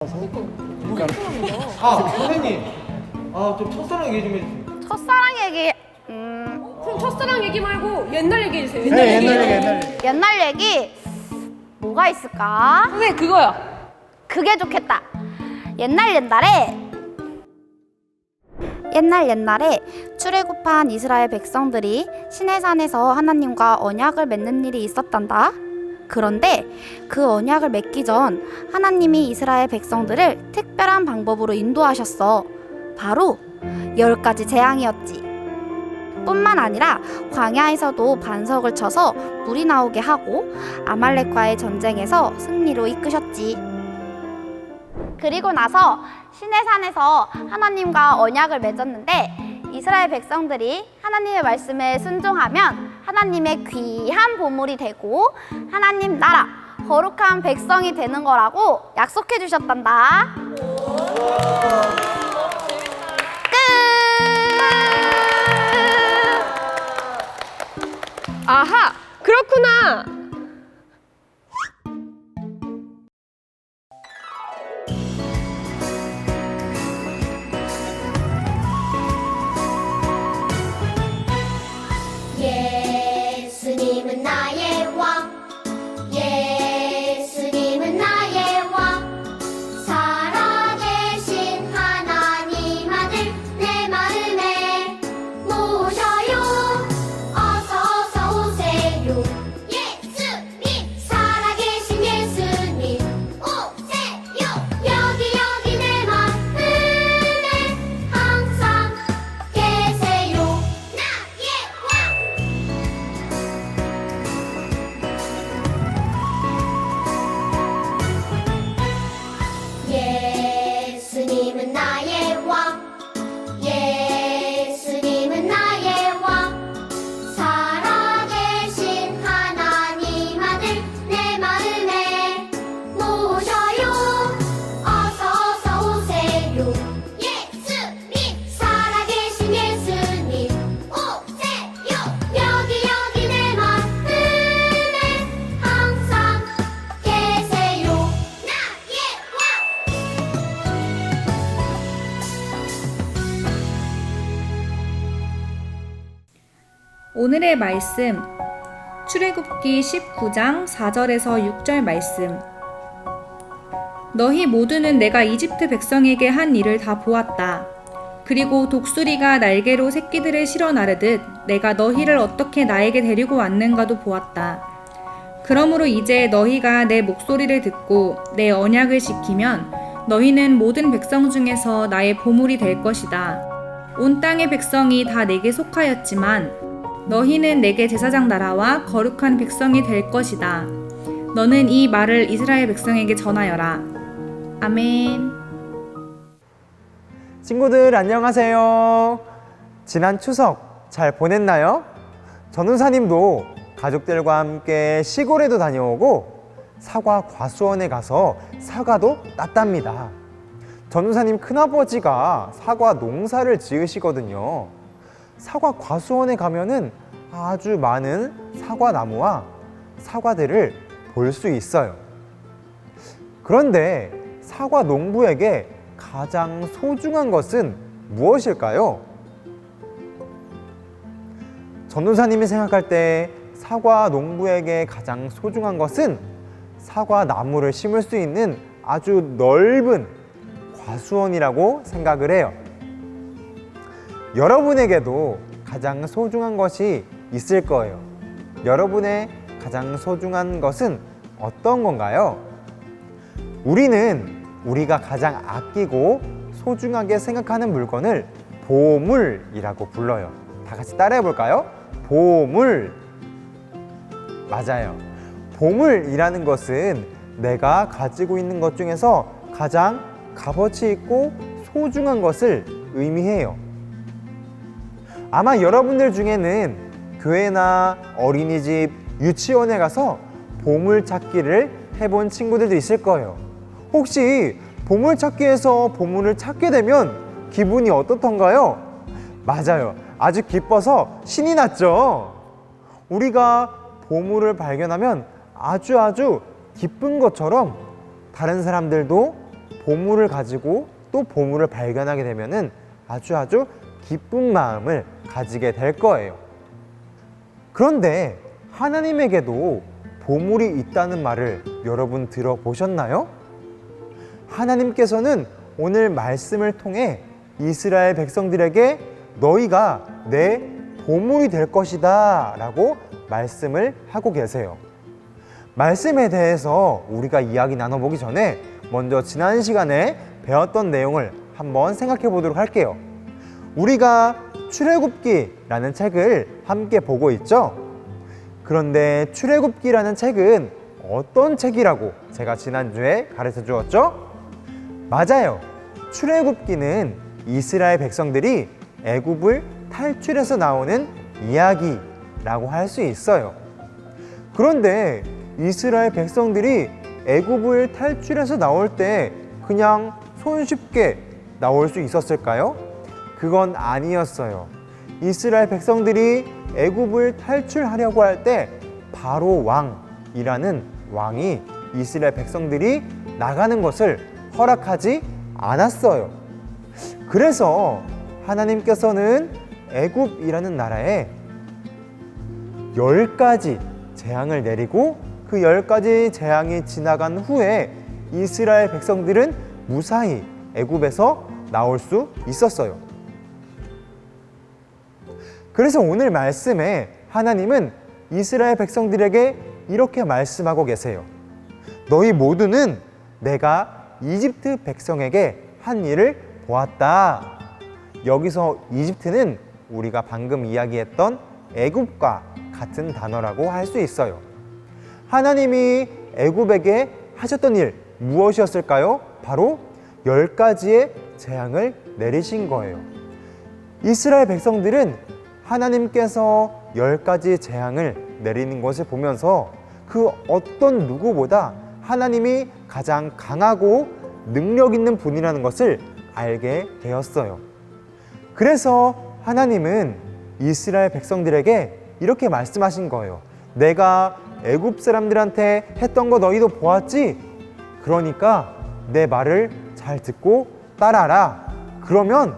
선생님. 좀 첫사랑 얘기 좀 해주세요. 첫사랑 얘기. 그럼 첫사랑 얘기 말고 옛날 얘기 해주세요. 옛날 얘기 뭐가 있을까? 선생님 그거요. 그게 좋겠다. 옛날에 출애굽한 이스라엘 백성들이 시내산에서 하나님과 언약을 맺는 일이 있었단다. 그런데 그 언약을 맺기 전 하나님이 이스라엘 백성들을 특별한 방법으로 인도하셨어. 바로 10가지 재앙이었지. 뿐만 아니라 광야에서도 반석을 쳐서 물이 나오게 하고 아말렉과의 전쟁에서 승리로 이끄셨지. 그리고 나서 시내산에서 하나님과 언약을 맺었는데 이스라엘 백성들이 하나님의 말씀에 순종하면 하나님의 귀한 보물이 되고 하나님 나라 거룩한 백성이 되는 거라고 약속해 주셨단다. 끝. 아하, 그렇구나. 예수님은 나의 왕, 예수님은 나의 왕, 살아계신 하나님 아들 내 마음에 모셔요. 어서 오세요. 예수님, 살아계신 예수님 오세요. 여기 내 마음에 항상 계세요. 나의 왕. 예수님은 나의 왕, 예수님은 나의 왕, 살아계신 하나님 아들 내 마음에 모셔요. 어서 오세요. 예수님, 살아계신 예수님 오세요. 여기 내 마음에 항상 계세요. 나의 왕. 오늘의 말씀 출애굽기 19장 4절에서 6절 말씀. 너희 모두는 내가 이집트 백성에게 한 일을 다 보았다. 그리고 독수리가 날개로 새끼들을 실어 나르듯 내가 너희를 어떻게 나에게 데리고 왔는가도 보았다. 그러므로 이제 너희가 내 목소리를 듣고 내 언약을 지키면 너희는 모든 백성 중에서 나의 보물이 될 것이다. 온 땅의 백성이 다 내게 속하였지만 너희는 내게 제사장 나라와 거룩한 백성이 될 것이다. 너는 이 말을 이스라엘 백성에게 전하여라. 아멘. 친구들 안녕하세요. 지난 추석 잘 보냈나요? 전우사님도 가족들과 함께 시골에도 다녀오고 사과 과수원에 가서 사과도 땄답니다. 전우사님 큰아버지가 사과 농사를 지으시거든요. 사과 과수원에 가면은 아주 많은 사과나무와 사과들을 볼 수 있어요. 그런데 사과 농부에게 가장 소중한 것은 무엇일까요? 전도사님이 생각할 때 사과 농부에게 가장 소중한 것은 사과 나무를 심을 수 있는 아주 넓은 과수원이라고 생각을 해요. 여러분에게도 가장 소중한 것이 있을 거예요. 여러분의 가장 소중한 것은 어떤 건가요? 우리가 가장 아끼고 소중하게 생각하는 물건을 보물이라고 불러요. 다 같이 따라해 볼까요? 보물. 맞아요. 보물이라는 것은 내가 가지고 있는 것 중에서 가장 값어치 있고 소중한 것을 의미해요. 아마 여러분들 중에는 교회나 어린이집, 유치원에 가서 보물찾기를 해본 친구들도 있을 거예요. 혹시 보물찾기에서 보물을 찾게 되면 기분이 어떻던가요? 맞아요. 아주 기뻐서 신이 났죠. 우리가 보물을 발견하면 아주 기쁜 것처럼 다른 사람들도 보물을 가지고 또 보물을 발견하게 되면은 아주 기쁜 마음을 가지게 될 거예요. 그런데 하나님에게도 보물이 있다는 말을 여러분 들어보셨나요? 하나님께서는 오늘 말씀을 통해 이스라엘 백성들에게 너희가 내 보물이 될 것이다 라고 말씀을 하고 계세요. 말씀에 대해서 우리가 이야기 나눠보기 전에 먼저 지난 시간에 배웠던 내용을 한번 생각해 보도록 할게요. 우리가 출애굽기라는 책을 함께 보고 있죠? 그런데 출애굽기라는 책은 어떤 책이라고 제가 지난주에 가르쳐 주었죠? 맞아요. 출애굽기는 이스라엘 백성들이 애굽을 탈출해서 나오는 이야기라고 할 수 있어요. 그런데 이스라엘 백성들이 애굽을 탈출해서 나올 때 그냥 손쉽게 나올 수 있었을까요? 그건 아니었어요. 이스라엘 백성들이 애굽을 탈출하려고 할 때 바로 왕이라는 왕이 이스라엘 백성들이 나가는 것을 허락하지 않았어요. 그래서 하나님께서는 애굽이라는 나라에 10가지 재앙을 내리고 그 10가지 재앙이 지나간 후에 이스라엘 백성들은 무사히 애굽에서 나올 수 있었어요. 그래서 오늘 말씀에 하나님은 이스라엘 백성들에게 이렇게 말씀하고 계세요. 너희 모두는 내가 이집트 백성에게 한 일을 보았다. 여기서 이집트는 우리가 방금 이야기했던 애굽과 같은 단어라고 할 수 있어요. 하나님이 애굽에게 하셨던 일 무엇이었을까요? 바로 10가지의 재앙을 내리신 거예요. 이스라엘 백성들은 하나님께서 10가지 재앙을 내리는 것을 보면서 그 어떤 누구보다 하나님이 가장 강하고 능력 있는 분이라는 것을 알게 되었어요. 그래서 하나님은 이스라엘 백성들에게 이렇게 말씀하신 거예요. 내가 애굽 사람들한테 했던 거 너희도 보았지? 그러니까 내 말을 잘 듣고 따라라. 그러면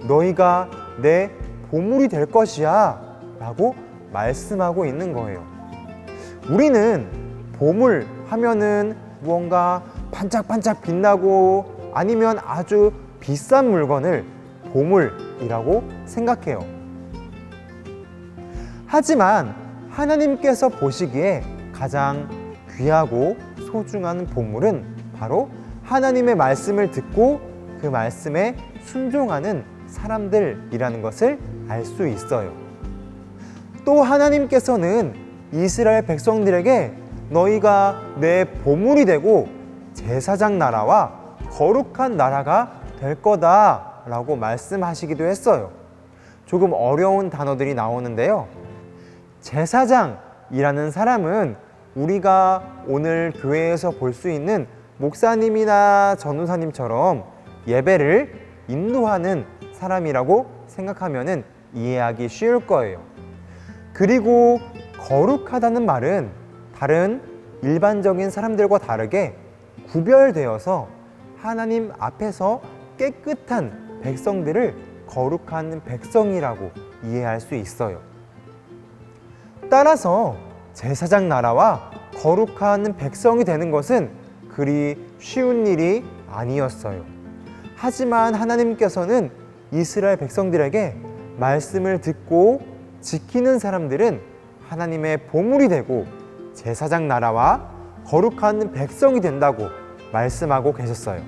너희가 내 보물이 될 것이야 라고 말씀하고 있는 거예요. 우리는 보물 하면은 무언가 반짝반짝 빛나고 아니면 아주 비싼 물건을 보물이라고 생각해요. 하지만 하나님께서 보시기에 가장 귀하고 소중한 보물은 바로 하나님의 말씀을 듣고 그 말씀에 순종하는 사람들이라는 것을 알 수 있어요. 또 하나님께서는 이스라엘 백성들에게 너희가 내 보물이 되고 제사장 나라와 거룩한 나라가 될 거다 라고 말씀하시기도 했어요. 조금 어려운 단어들이 나오는데요. 제사장이라는 사람은 우리가 오늘 교회에서 볼 수 있는 목사님이나 전도사님처럼 예배를 인도하는 사람이라고 생각하면 이해하기 쉬울 거예요. 그리고 거룩하다는 말은 다른 일반적인 사람들과 다르게 구별되어서 하나님 앞에서 깨끗한 백성들을 거룩한 백성이라고 이해할 수 있어요. 따라서 제사장 나라와 거룩한 백성이 되는 것은 그리 쉬운 일이 아니었어요. 하지만 하나님께서는 이스라엘 백성들에게 말씀을 듣고 지키는 사람들은 하나님의 보물이 되고 제사장 나라와 거룩한 백성이 된다고 말씀하고 계셨어요.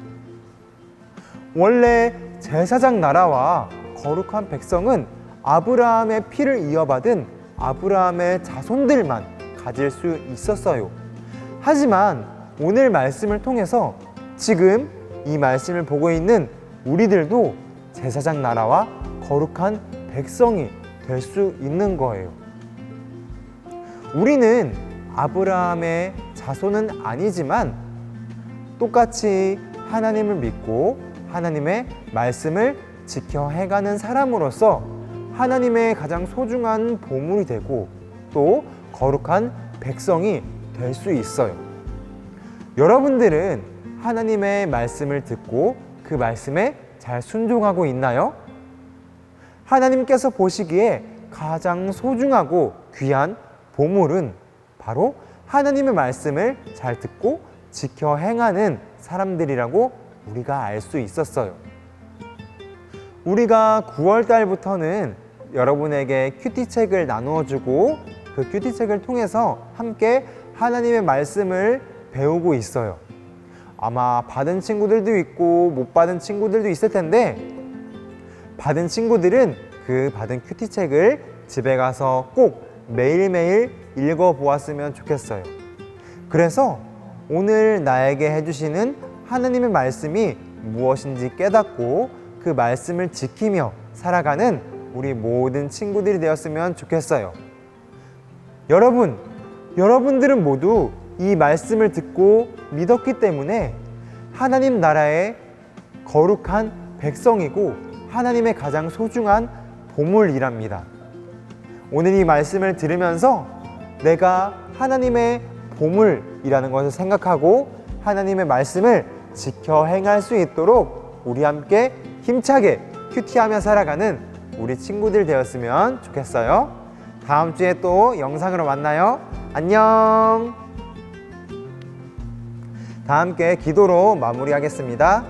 원래 제사장 나라와 거룩한 백성은 아브라함의 피를 이어받은 아브라함의 자손들만 가질 수 있었어요. 하지만 오늘 말씀을 통해서 지금 이 말씀을 보고 있는 우리들도 제사장 나라와 거룩한 백성이 될 수 있는 거예요. 우리는 아브라함의 자손은 아니지만 똑같이 하나님을 믿고 하나님의 말씀을 지켜 해가는 사람으로서 하나님의 가장 소중한 보물이 되고 또 거룩한 백성이 될 수 있어요. 여러분들은 하나님의 말씀을 듣고 그 말씀에 잘 순종하고 있나요? 하나님께서 보시기에 가장 소중하고 귀한 보물은 바로 하나님의 말씀을 잘 듣고 지켜 행하는 사람들이라고 우리가 알 수 있었어요. 우리가 9월 달부터는 여러분에게 큐티책을 나누어주고 그 큐티책을 통해서 함께 하나님의 말씀을 배우고 있어요. 아마 받은 친구들도 있고 못 받은 친구들도 있을 텐데, 받은 친구들은 그 받은 큐티책을 집에 가서 꼭 매일매일 읽어보았으면 좋겠어요. 그래서 오늘 나에게 해주시는 하나님의 말씀이 무엇인지 깨닫고 그 말씀을 지키며 살아가는 우리 모든 친구들이 되었으면 좋겠어요. 여러분들은 모두 이 말씀을 듣고 믿었기 때문에 하나님 나라의 거룩한 백성이고 하나님의 가장 소중한 보물이랍니다. 오늘 이 말씀을 들으면서 내가 하나님의 보물이라는 것을 생각하고 하나님의 말씀을 지켜 행할 수 있도록 우리 함께 힘차게 큐티하며 살아가는 우리 친구들 되었으면 좋겠어요. 다음 주에 또 영상으로 만나요. 안녕. 다 함께 기도로 마무리하겠습니다.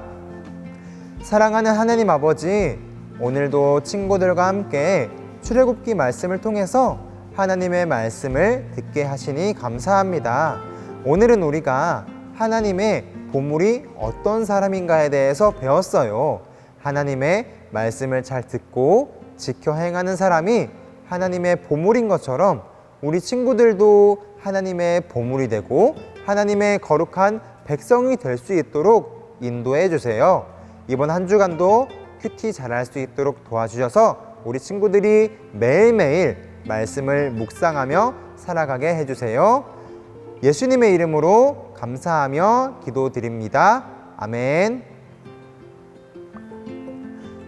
사랑하는 하나님 아버지, 오늘도 친구들과 함께 출애굽기 말씀을 통해서 하나님의 말씀을 듣게 하시니 감사합니다. 오늘은 우리가 하나님의 보물이 어떤 사람인가에 대해서 배웠어요. 하나님의 말씀을 잘 듣고 지켜 행하는 사람이 하나님의 보물인 것처럼 우리 친구들도 하나님의 보물이 되고 하나님의 거룩한 백성이 될 수 있도록 인도해 주세요. 이번 한 주간도 큐티 잘할 수 있도록 도와주셔서 우리 친구들이 매일매일 말씀을 묵상하며 살아가게 해주세요. 예수님의 이름으로 감사하며 기도드립니다. 아멘.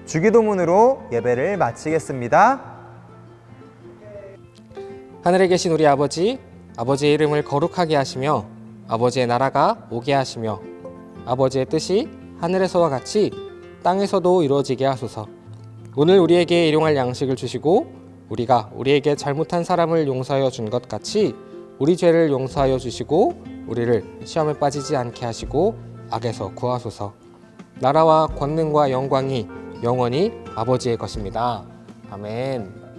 주기도문으로 예배를 마치겠습니다. 하늘에 계신 우리 아버지, 아버지의 이름을 거룩하게 하시며 아버지의 나라가 오게 하시며 아버지의 뜻이 하늘에서와 같이 땅에서도 이루어지게 하소서. 오늘 우리에게 일용할 양식을 주시고 우리가 우리에게 잘못한 사람을 용서하여 준 것 같이 우리 죄를 용서하여 주시고 우리를 시험에 빠지지 않게 하시고 악에서 구하소서. 나라와 권능과 영광이 영원히 아버지의 것입니다. 아멘.